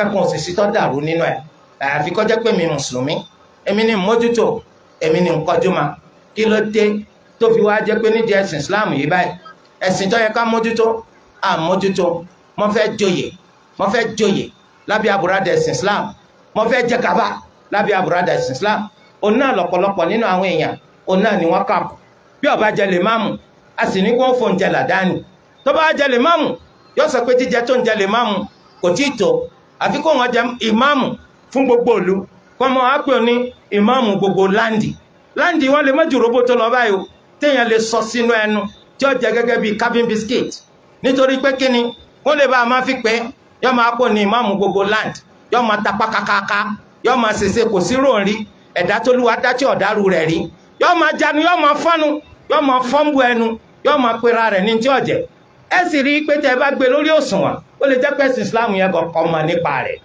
kankan òṣìṣẹ́ tó dàrú nínú ẹ̀ àfi kó jẹ́ pé mi mùsùlùmí èmi ni mójútó èmi ni nkọjúmọ́ kí ló dé tó fi wá jẹ́ pé nídìí ẹ̀sìn Islam yìí báyìí ẹ̀sìn tó yẹ ká mójútó àmójútó mo fẹ́ joyè lábẹ́ àbúradà ẹ̀sìn Islam mo fẹ́ jẹ gàba lábẹ́ àbúradà ẹ̀sìn Islam òun náà lọ́pọ̀lọpọ̀ nínú àwọn èèyàn òun náà ni wọ́n kà kù bí ó bá jẹ lè máàmù a sì ní kó ń fòun jẹ làdáni tó bá jẹ lè máàmù yóò sọ pé jíjẹ tó ń jẹ lè máàmù kò tí ì tó àfi kó wọn jẹ ìmáàmù fún gbogbo ìlú kó mọ àpè ní ìmáàmù gbogbo láǹdì wọn lè mọ́jú robó tó lọ báyìí o téèyàn lè sọ sínú ẹnu tí ó jẹ gẹ́gẹ́ bíi cabin biscuit nítorí pé kíni wọ́n lè bá a máa fi pé yọ́ máa pò ní ìmáàmù gbogbo land yọ́ máa tapá kakaka yọ́ máa ṣèṣe kò sí ròǹrí ẹ̀dá tó lúwa dá tí ọ̀dárù rẹ̀ rí yọ́ máa janu yọ́ máa fọ́nu yọ́ máa fọ́nbù ẹnu yọ́ máa pera rẹ̀ ní tí ọ̀jẹ̀ ẹ sì rí i pé tẹ́ ẹ bá gbé lórí òṣùwọ̀n ó lè jẹ́ pé ẹ̀sìn Islam yẹn kọ̀ọ̀kan mọ̀ nípa rẹ̀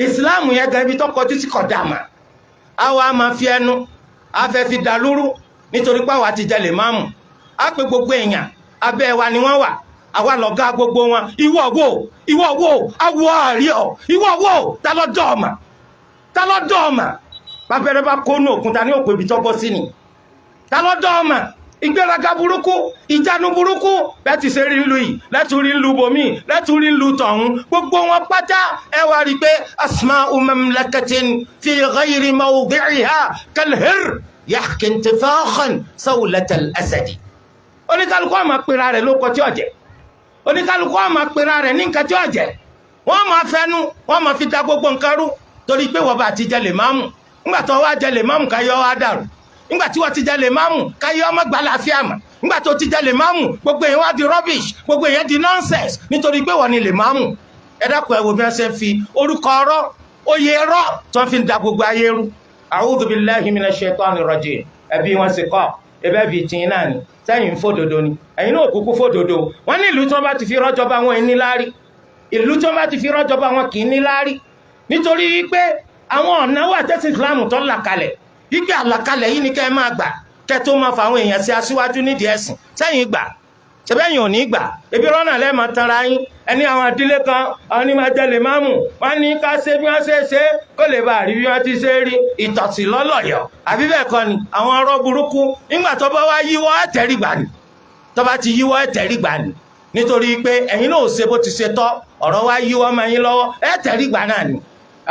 Islam yẹn gan ibi tó kọjú sí kọ̀dàmà àwa máa fi ẹnu afẹ́ fi dà lúrú nítorí pé àwa ti jẹ lè máàmù á pé gbogbo èèyàn abẹ́ wa ni wọ́n wà àwa lọ̀gá gbogbo wọn ìwọ wo awọ àríọ̀ ìwọ wo ta ló dọ̀ ọ̀mà bàbẹ̀rẹ̀ bá kó ní òkúta ní òpè ibi tó bọ́ sí ni ta ló dọ̀ ọ̀mà ìgbéraga burúkú ìjánu burúkú bẹ́ẹ̀ ti ṣe rí ìlú yìí lẹ́tùrí ìlú bòmí lẹ́tùrí ìlú tọ̀hún gbogbo wọn pátá ẹ wá rí pé asma'u mamlakatin fi ghayri mawdi'iha kalhir yahki intifakhan sawlatal asadi oníkálukú àmà pera rẹ̀ ló kọ tí ọ̀jẹ̀ oníkálukú àmà pera rẹ̀ ní nǹkan tí ọ̀jẹ̀ wọ́n máa fẹ́nu wọ́n máa fi da gbogbo nǹkan rú torí pé wọ́n bá ti jẹ lè máàmù nígbà tó wá jẹ lè máàmù ká yọ wá dàrú nígbà tí wọ́n ti jẹ lè máàmù ká yọ ọmọ gbà láàfíà mà nígbà tó ti jẹ lè máàmù gbogbo èèyàn wá di rubbish gbogbo èèyàn di nonsense nítorí pé wọ́n ni lè máàmù ẹ dákun ẹ wo bí wọ́n ṣe ń fi orúkọ ọ̀rọ̀ oyè ẹ̀rọ tó ń fi da gbogbo ayé rú a'udhu billahi minash shaitani rajim ẹbí wọn sì kọ́ ẹbẹ́ bíi tìyín náà ni sẹ́yìn fòdòdó ni ẹ̀yin náà kúkú fòdòdó wọ́n ní ìlú tí wọ́n bá ti fi rọ́jọba wọn ní láárí ìlú tí wọ́n bá ti fi rọ́jọba wọn kì í ní láárí nítorí wípé àwọn ọ̀nà wà tẹ́sí ìsìláàmù tó là kalẹ̀ wípé àlàkalẹ̀ yìí ni kẹ́ ẹ máa gbà kẹ́ tó máa fa àwọn èèyàn sí aṣíwájú nídìí ẹ̀sìn sẹ́yìn gbà ṣẹ́bẹ́yìn ò ní gbà ebi rọ́nà lẹ́ẹ̀mọ́ tanra yín ẹni àwọn àdílé kan àwọn ní máa jẹ lè máa mú wọ́n ní ká ṣe bí wọ́n ṣe kó lè bá rí bí wọ́n ti ṣe rí ìtọ̀sí lọ́lọ́yọ̀ àbí bẹ́ẹ̀ kọ́ ni àwọn ọ̀rọ̀ burúkú nígbà tó bá wá yíwọ́ ẹ̀tẹ̀rí gbà ní tó bá ti yíwọ́ ẹ̀tẹ̀rí gbà ní nítorí pé ẹ̀yin náà ò ṣe bó ti ṣe tọ́ ọ̀rọ̀ wá yíwọ́ máa yín lọ́wọ́ ẹ̀tẹ̀rí gbà náà ni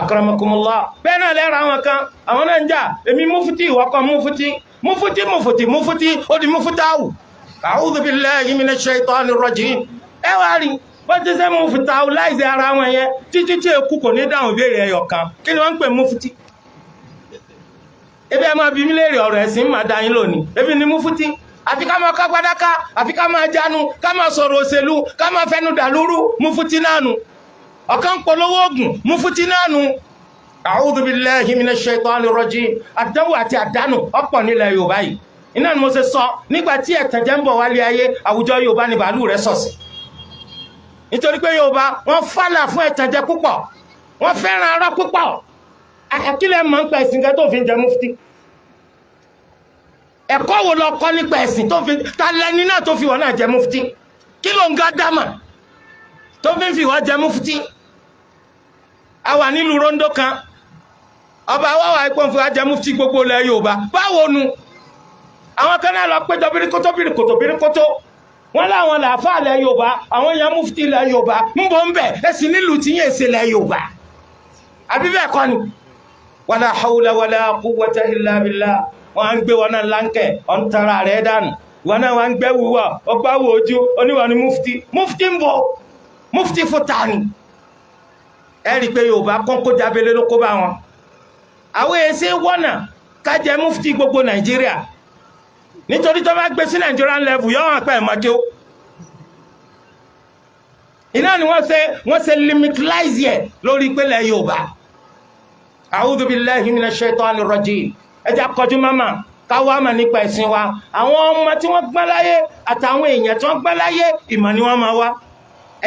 akramakumullah bẹ́ẹ̀ náà lẹ́ra àwọn kan àwọn náà ń jà èmi mufuti ìwọ kan mufuti ó di mufutawu a'udhu billahi minash shaitani rajim ẹ wá rí wọ́n ti ṣe mufutawu láìsí ara wọn yẹn títí tí èkú kò ní dáhùn béèrè ẹyọ kan kí ni wọ́n ń pè mufuti ebi ẹ máa bí mi léèrè ọ̀rọ̀ ẹ̀sìn máa dá yín lónìí ebi ni mufuti àfi ká máa kágbádáká àfi ká máa jánu ká máa sọ̀rọ̀ òṣèlú ká máa fẹ́nu dàlúrú mufuti náà nù ọ̀kan polówó ogun mufuti náà nù a'udhu billahi minash shaitani rajim àdánwò àti àdánù ọ̀pọ̀ nílẹ̀ Yorùbá yìí iná ni mo ṣe sọ nígbà tí ẹ̀tànjẹ́ ń bọ̀ wálé ayé àwùjọ Yorùbá ni bàálù rẹ̀ sọ̀sì nítorí pé Yorùbá wọ́n fálà fún ẹ̀tànjẹ́ púpọ̀ wọ́n fẹ́ràn ara púpọ̀ àkílẹ̀ mọ̀ nípa ẹ̀sìn kan tó fi ń jẹ mufti ẹ̀kọ́ wo lọ kọ́ nípa ẹ̀sìn tó fi ta lẹ́ni náà tó fi wọ́n náà jẹ mufti kí ló ń ga dámà tó fi wọ́n jẹ mufti a wà nílùú Rondo kan ọba wáwà ipò fún ajẹ mufti gbogbo ilẹ̀ Yorùbá báwo nu àwọn kan náà lọ péjọ bíríkótó wọ́n láwọn làáfà ilẹ̀ Yorùbá àwọn èèyàn mufti ilẹ̀ Yorùbá ń bọ̀ ń bẹ̀ ẹ̀sìn nílùú tí yẹn èsì ilẹ̀ Yorùbá àbí bẹ́ẹ̀ kọ́ ni wala hawla wala quwwata illa billah wọ́n á ń gbé wọn náà láńkẹ̀ ọ̀n tara rẹ̀ dànù wọn náà wọ́n á ń gbẹ́ wúwà ọgbáwò ojú oníwà ni mufti ń bọ̀ mufti fún tani ẹ̀rí pé Yorùbá kọ́kọ́ jábélé ló kó bá wọn àwọn èsì wọ́nà kájẹ mufti gbogbo Nàìjíríà nítorí tó bá gbé sí Nigerian level yọ́ wọn pẹ́ ẹ̀mọ́jó iná ni wọ́n ṣe limitize yẹ lórí ìpínlẹ̀ Yorùbá a'udhu billahi minash shaitani rajim ẹjá kọjú mọ́mà káwá mà nípa ẹ̀sìn wa àwọn ọmọ tí wọ́n gbọ́n láyé àtàwọn èèyàn tí wọ́n gbọ́n láyé ìmọ̀ ni wọ́n máa wá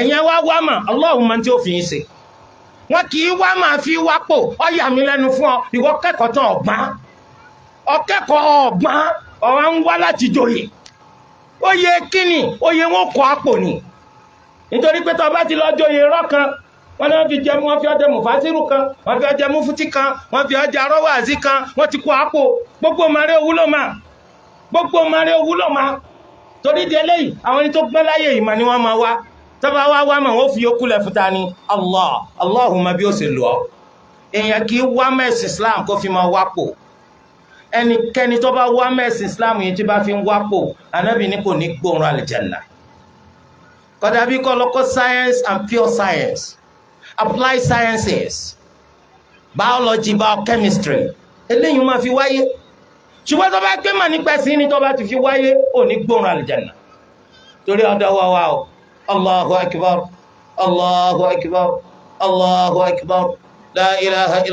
ẹ̀yẹn wá mà Allahumma tí ó fi yín ṣe wọ́n kì í wá máa fi wápò ọ̀yà mi lẹ́nu fún ọ ìwọ kẹ́kọ̀ọ́ tán ọ̀gbọ́n ọ̀rọ̀ ń wá láti joyè oyè kíni oyè wọn kọ àpò ni nítorí pé tó bá ti lọ joyè rọ́kan wọ́n ní wọ́n fi jẹ́ wọ́n fi ọjẹ́ mufasiru kan wọ́n fi ọjẹ́ mufuti kan wọ́n fi ọjẹ́ arọ́wàzí kan wọ́n ti kó àpò gbogbo màrí òwúlò mà gbogbo màrí òwúlò mà torí di eléyìí àwọn ẹni tó gbọ́n láyé ìmọ̀ ni wọ́n máa wá tọ́ba wá mà wọ́n fi yókù lẹ̀ fúta ni Allahumma bí ó sì lọ èèyàn kì í wá mẹ́sìn Islam kó fi máa wápò ẹnikẹ́ni tó bá wá mẹ́sìn Islam yìí tí bá fi ń wápò Ànábì ní kò ní gbóòórùn àlìjànnà kódà bí kọ́ lọ́kọ́ science and pure science applied sciences biology biochemistry eléyìí máa fi wáyé ṣùgbọ́n tó bá gbé mà nípa ẹ̀sìn ni tó bá ti fi wáyé ò ní gbóòórùn àlìjànnà torí ọ̀dọ̀ wa o Allahu akbar Allahu akbar Allahu akbar la ilaha